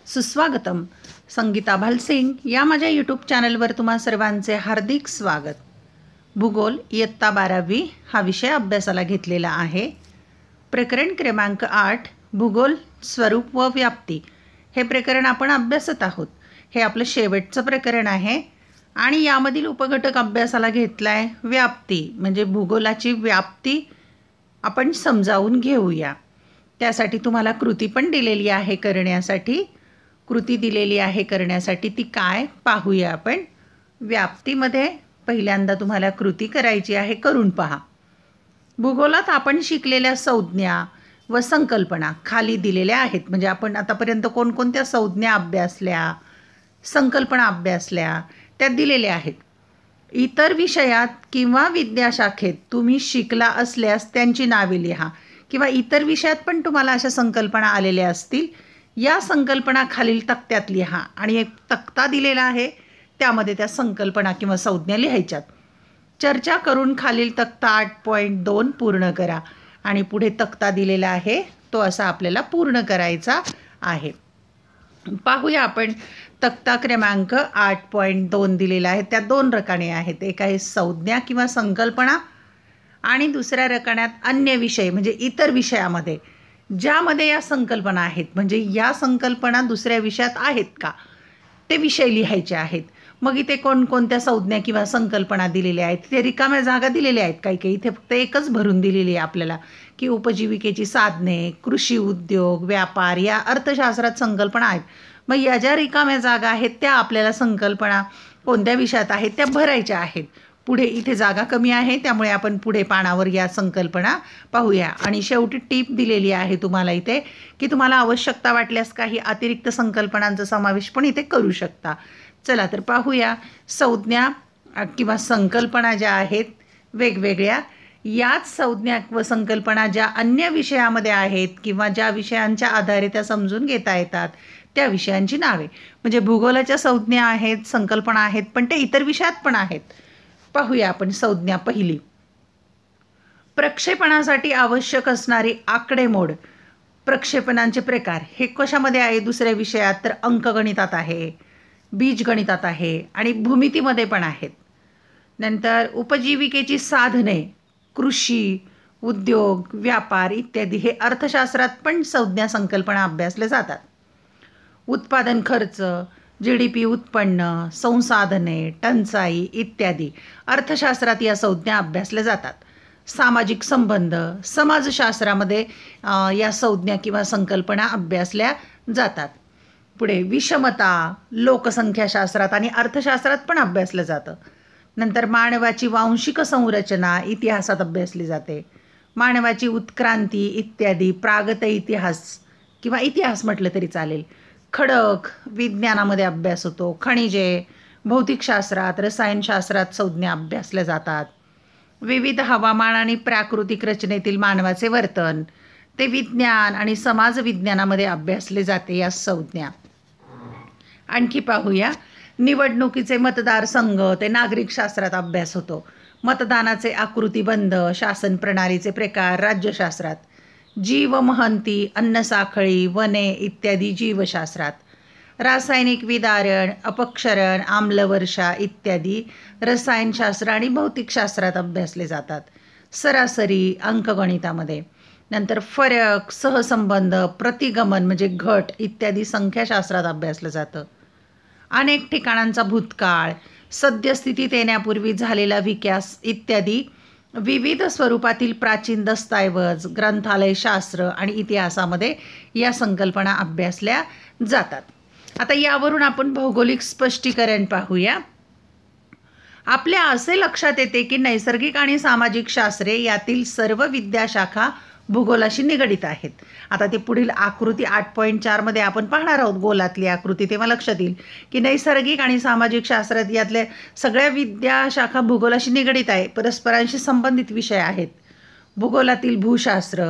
सुस्वागतम. संगीता भालसिंग या माझ्या यूट्यूब चॅनलवर तुम्हा सर्वांचे हार्दिक स्वागत. भूगोल इयत्ता 12वी हा विषय अभ्यासाला घेतलेला आहे. प्रकरण क्रमांक 8 भूगोल स्वरूप व व्याप्ती हे प्रकरण आपण अभ्यासत आहोत. हे आपलं शेवटचं प्रकरण आहे आणि यामधील उपघटक अभ्यासाला घेतला आहे व्याप्ती, म्हणजे भूगोलाची व्याप्ती आपण समजावून घेऊया. त्यासाठी तुम्हाला कृती पण दिलेली आहे करण्यासाठी. कृती दिलेली आहे करण्यासाठी ती काय पाहूया आपण. व्याप्तीमध्ये पहिल्यांदा तुम्हाला कृती करायची आहे, करून पहा. भूगोलात आपण शिकलेल्या संज्ञा व संकल्पना खाली दिलेल्या आहेत. म्हणजे आपण आतापर्यंत कोणकोणत्या संज्ञा अभ्यासल्या, संकल्पना अभ्यासल्या त्या दिलेल्या आहेत. इतर विषयात किंवा विद्याशाखेत तुम्ही शिकला असल्यास त्यांची नावे लिहा, किंवा इतर विषयात पण तुम्हाला अशा संकल्पना आलेल्या असतील. या संकल्पना खालील तक्त्यात लिहा आणि एक तक्ता दिलेला आहे, त्यामध्ये त्या संकल्पना किंवा संज्ञा लिहायच्यात. चर्चा करून खालील तक्ता 8.2 पूर्ण करा. आणि पुढे तक्ता दिलेला आहे तो असा आपल्याला पूर्ण करायचा आहे. पाहूया आपण. तक्ता क्रमांक 8.2 दिलेला आहे. त्या 2 रकाने आहेत. एक आहे संज्ञा किंवा संकल्पना आणि दुसऱ्या रकान्यात अन्य विषय, म्हणजे इतर विषयामध्ये ज्यामध्ये या संकल्पना आहेत, म्हणजे या संकल्पना दुसऱ्या विषयात आहेत का ते विषय लिहायचे आहेत. मग इथे कोणकोणत्या संज्ञा किंवा संकल्पना दिलेल्या आहेत, ते रिकाम्या जागा दिलेल्या आहेत. काही इथे फक्त एकच भरून दिलेली आहे आपल्याला, की उपजीविकेची साधने, कृषी उद्योग, व्यापार या अर्थशास्त्रात संकल्पना आहेत. मग या ज्या रिकाम्या जागा आहेत त्या आपल्याला संकल्पना कोणत्या विषयात आहेत त्या भरायच्या आहेत. पुढे इथे जागा कमी आहे त्यामुळे आपण पुढे पानावर या संकल्पना पाहूया. आणि शेवटी टीप दिलेली आहे तुम्हाला इथे, की तुम्हाला आवश्यकता वाटल्यास काही अतिरिक्त संकल्पनांचा समावेश पण इथे करू शकता. चला तर पाहूया. संज्ञा किंवा संकल्पना ज्या आहेत वेगवेगळ्या, याच संज्ञा व संकल्पना ज्या अन्य विषयामध्ये आहेत किंवा ज्या विषयांच्या आधारे त्या समजून घेता येतात त्या विषयांची नावे. म्हणजे भूगोलाच्या संज्ञा आहेत, संकल्पना आहेत, पण ते इतर विषयात पण आहेत. पाहूया आपण. संज्ञा पहिली. प्रक्षेपणासाठी आवश्यक असणारी आकडेमोड. प्रक्षेपणांचे प्रकार हे कशामध्ये आहे दुसऱ्या विषयात, तर अंकगणितात आहे, बीजगणितात आहे आणि भूमितीमध्ये पण आहेत. नंतर उपजीविकेची साधने, कृषी उद्योग, व्यापार इत्यादी हे अर्थशास्त्रात पण संज्ञा संकल्पना अभ्यासले जातात. उत्पादन खर्च, GDP उत्पन्न, संसाधने, टंचाई इत्यादी अर्थशास्त्रात या संज्ञा अभ्यासल्या जातात. सामाजिक संबंध, समाजशास्त्रामध्ये या संज्ञा किंवा संकल्पना अभ्यासल्या जातात. पुढे विषमता, लोकसंख्याशास्त्रात आणि अर्थशास्त्रात पण अभ्यासलं जातं. नंतर मानवाची वांशिक संरचना इतिहासात अभ्यासली जाते. मानवाची उत्क्रांती इत्यादी प्रागत इतिहास किंवा इतिहास म्हटलं तरी चालेल. खडक विज्ञानामध्ये अभ्यास होतो. खनिजे भौतिकशास्त्रात, रसायनशास्त्रात संज्ञा अभ्यासल्या जातात. विविध हवामान आणि प्राकृतिक रचनेतील मानवाचे वर्तन ते विज्ञान आणि समाज विज्ञानामध्ये अभ्यासले जाते या संज्ञा. आणखी पाहूया. निवडणुकीचे मतदारसंघ ते नागरिक शास्त्रात अभ्यास होतो. मतदानाचे आकृतिबंध, शासन प्रणालीचे प्रकार राज्यशास्त्रात. जीवमहंती, अन्नसाखळी, वने इत्यादी जीवशास्त्रात. रासायनिक विदारण, अपक्षरण, आम्लवर्षा इत्यादी रसायनशास्त्र आणि भौतिकशास्त्रात अभ्यासले जातात. सरासरी अंकगणितामध्ये. नंतर फरक, सहसंबंध, प्रतिगमन म्हणजे घट इत्यादी संख्याशास्त्रात अभ्यासलं जातं. अनेक ठिकाणांचा भूतकाळ, सद्यस्थितीत येण्यापूर्वी झालेला विकास इत्यादी विविध स्वरूपातील प्राचीन दस्तऐवज, ग्रंथालयशास्त्र आणि इतिहासामध्ये या संकल्पना अभ्यासल्या जातात. आता यावरून आपण भौगोलिक स्पष्टीकरण पाहूया. आपल्या असे लक्षात येते की नैसर्गिक आणि सामाजिक शास्त्रे यातील सर्व विद्याशाखा भूगोलाशी निगडीत आहेत. आता ते पुढील आकृती 8.4 मध्ये आपण पाहणार आहोत. गोलातली आकृती तेव्हा लक्षात येईल की नैसर्गिक आणि सामाजिक शास्त्रात यातल्या सगळ्या विद्याशाखा भूगोलाशी निगडीत आहे, परस्परांशी संबंधित विषय आहेत. भूगोलातील भूशास्त्र,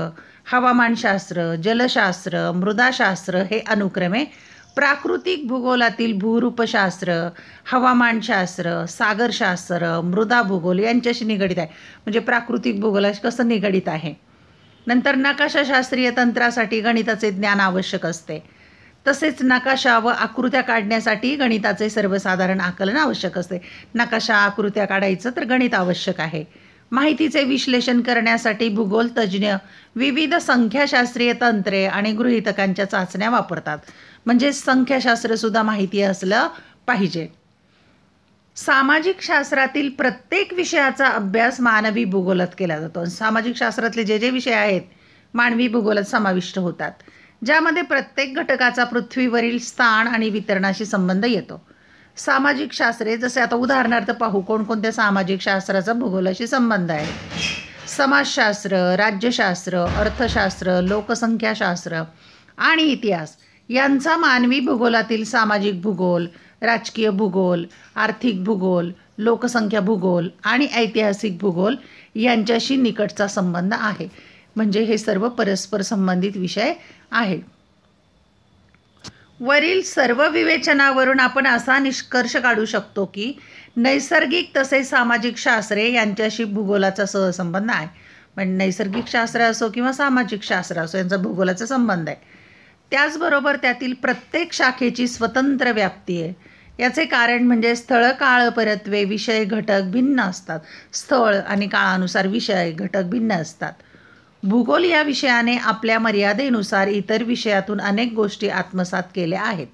हवामानशास्त्र, जलशास्त्र, मृदाशास्त्र हे अनुक्रमे प्राकृतिक भूगोलातील भूरूपशास्त्र, हवामानशास्त्र, सागरशास्त्र, मृदा भूगोल यांच्याशी निगडीत आहे. म्हणजे प्राकृतिक भूगोलाशी कसं निगडीत आहे. नंतर नकाशाशास्त्रीय तंत्रासाठी गणिताचे ज्ञान आवश्यक असते. तसेच नकाशा व आकृत्या काढण्यासाठी गणिताचे सर्वसाधारण आकलन आवश्यक असते. नकाशा आकृत्या काढायचं तर गणित आवश्यक आहे. माहितीचे विश्लेषण करण्यासाठी भूगोल तज्ज्ञ विविध संख्याशास्त्रीय तंत्रे आणि गृहीतकांच्या चाचण्या वापरतात. म्हणजे संख्याशास्त्रसुद्धा माहिती असलं पाहिजे. सामाजिक शास्त्रातील प्रत्येक विषयाचा अभ्यास मानवी भूगोलात केला जातो. सामाजिक शास्त्रातले जे जे विषय आहेत मानवी भूगोलात समाविष्ट होतात, ज्यामध्ये प्रत्येक घटकाचा पृथ्वीवरील स्थान आणि वितरणाशी संबंध येतो. सामाजिक शास्त्रे जसे आता उदाहरणार्थ पाहू कोणकोणत्या सामाजिक शास्त्राचा भूगोलाशी संबंध आहे. समाजशास्त्र, राज्यशास्त्र, अर्थशास्त्र, लोकसंख्याशास्त्र आणि इतिहास यांचा मानवी भूगोलातील सामाजिक भूगोल, राजकीय भूगोल, आर्थिक भूगोल, लोकसंख्या भूगोल आणि ऐतिहासिक भूगोल यांच्याशी निकटचा संबंध आहे. म्हणजे हे सर्व परस्पर संबंधित विषय आहेत. वरील सर्व विवेचनावरून आपण असा निष्कर्ष काढू शकतो की नैसर्गिक तसेच सामाजिक शास्त्रे यांच्याशी भूगोलाचा सहसंबंध आहे. म्हणजे नैसर्गिक शास्त्र असो किंवा सामाजिक शास्त्र असो यांचा भूगोलाचा संबंध आहे. त्याचबरोबर त्यातील प्रत्येक शाखेची स्वतंत्र व्याप्ती आहे. याचे कारण म्हणजे स्थळ काळ परत्वे विषय घटक भिन्न असतात. स्थळ आणि काळानुसार विषय घटक भिन्न असतात. भूगोल या विषयाने आपल्या मर्यादेनुसार इतर विषयातून अनेक गोष्टी आत्मसात केल्या आहेत.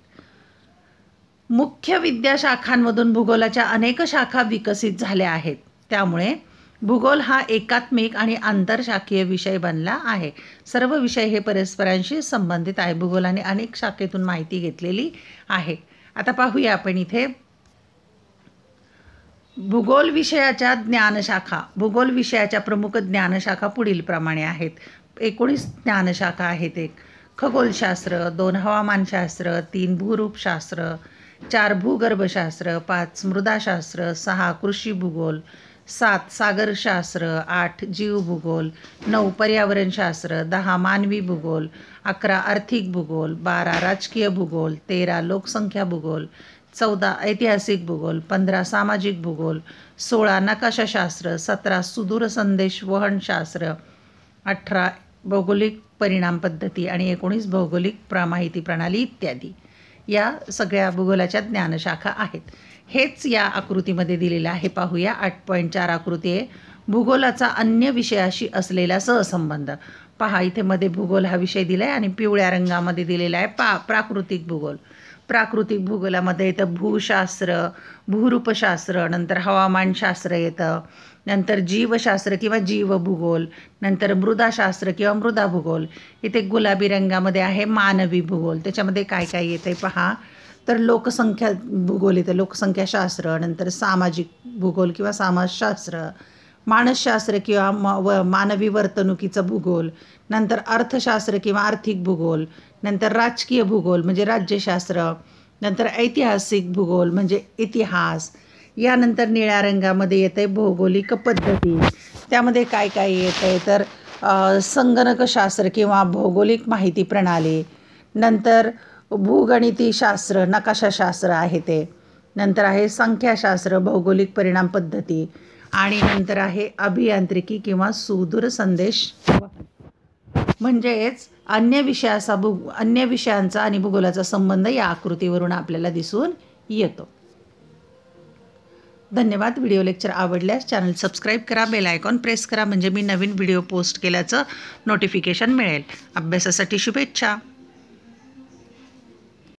मुख्य विद्याशाखांमधून भूगोलाच्या अनेक शाखा विकसित झाल्या आहेत. त्यामुळे भूगोल हा एकात्मिक आणि आंतरशाखीय विषय बनला आहे. सर्व विषय हे परस्परांशी संबंधित आहे. भूगोलाने अनेक शाखेतून माहिती घेतलेली आहे. आता पाहूया आपण इथे भूगोल विषयाच्या ज्ञानशाखा. भूगोल विषयाच्या प्रमुख ज्ञानशाखा पुढील प्रमाणे आहेत. 19 ज्ञानशाखा आहेत. 1 खगोलशास्त्र, 2 हवामानशास्त्र, 3 भूरूपशास्त्र, 4 भूगर्भशास्त्र, 5 मृदाशास्त्र, 6 कृषी भूगोल, 7 सागरशास्त्र, 8 जीवभूगोल, 9 पर्यावरणशास्त्र, 10 मानवी भूगोल, 11 आर्थिक भूगोल, 12 राजकीय भूगोल, 13 लोकसंख्या भूगोल, 14 ऐतिहासिक भूगोल, 15 सामाजिक भूगोल, 16 नकाशाशास्त्र, 17 सुदूर संदेश वहनशास्त्र, 18 भौगोलिक परिणाम पद्धती आणि 19 भौगोलिक माहिती प्रणाली इत्यादी. या सगळ्या भूगोलाच्या ज्ञानशाखा आहेत. हेच या आकृतीमध्ये दिलेलं आहे. पाहूया 8.4 आकृती आहे. भूगोलाचा अन्य विषयाशी असलेला सहसंबंध. पहा इथे मध्ये भूगोल हा विषय दिला आहे आणि पिवळ्या रंगामध्ये दिलेला आहे प्राकृतिक भूगोल. प्राकृतिक भूगोलामध्ये येतं भूशास्त्र, भूरूपशास्त्र, नंतर हवामानशास्त्र येतं, नंतर जीवशास्त्र किंवा जीवभूगोल, नंतर मृदाशास्त्र किंवा मृदा भूगोल. इथे गुलाबी रंगामध्ये आहे मानवी भूगोल. त्याच्यामध्ये काय काय येतं पहा. तर लोकसंख्या भूगोल येतं, लोकसंख्याशास्त्र, नंतर सामाजिक भूगोल किंवा समाजशास्त्र, मानसशास्त्र किंवा मानवी वर्तणुकीचा भूगोल, नंतर अर्थशास्त्र किंवा आर्थिक भूगोल, नंतर राजकीय भूगोल म्हणजे राज्यशास्त्र, नंतर ऐतिहासिक भूगोल म्हणजे इतिहास. यानंतर निळ्या रंगामध्ये येतं आहे भौगोलिक पद्धती. त्यामध्ये काय काय येतं आहे तर संगणकशास्त्र किंवा भौगोलिक माहिती प्रणाली, नंतर भूगणिती शास्त्र, नकाशाशास्त्र आहे ते, नंतर आहे संख्याशास्त्र, भौगोलिक परिणाम पद्धती आणि नंतर आहे अभियांत्रिकी किंवा सुदूर संदेश. म्हणजेच अन्य विषयांचा आणि भूगोलाचा संबंध या आकृतीवरून आपल्याला दिसून येतो. धन्यवाद. व्हिडिओ लेक्चर आवडल्यास चॅनल सबस्क्राईब करा, बेल आयकॉन प्रेस करा म्हणजे मी नवीन व्हिडिओ पोस्ट केल्याचं नोटिफिकेशन मिळेल. अभ्यासासाठी शुभेच्छा.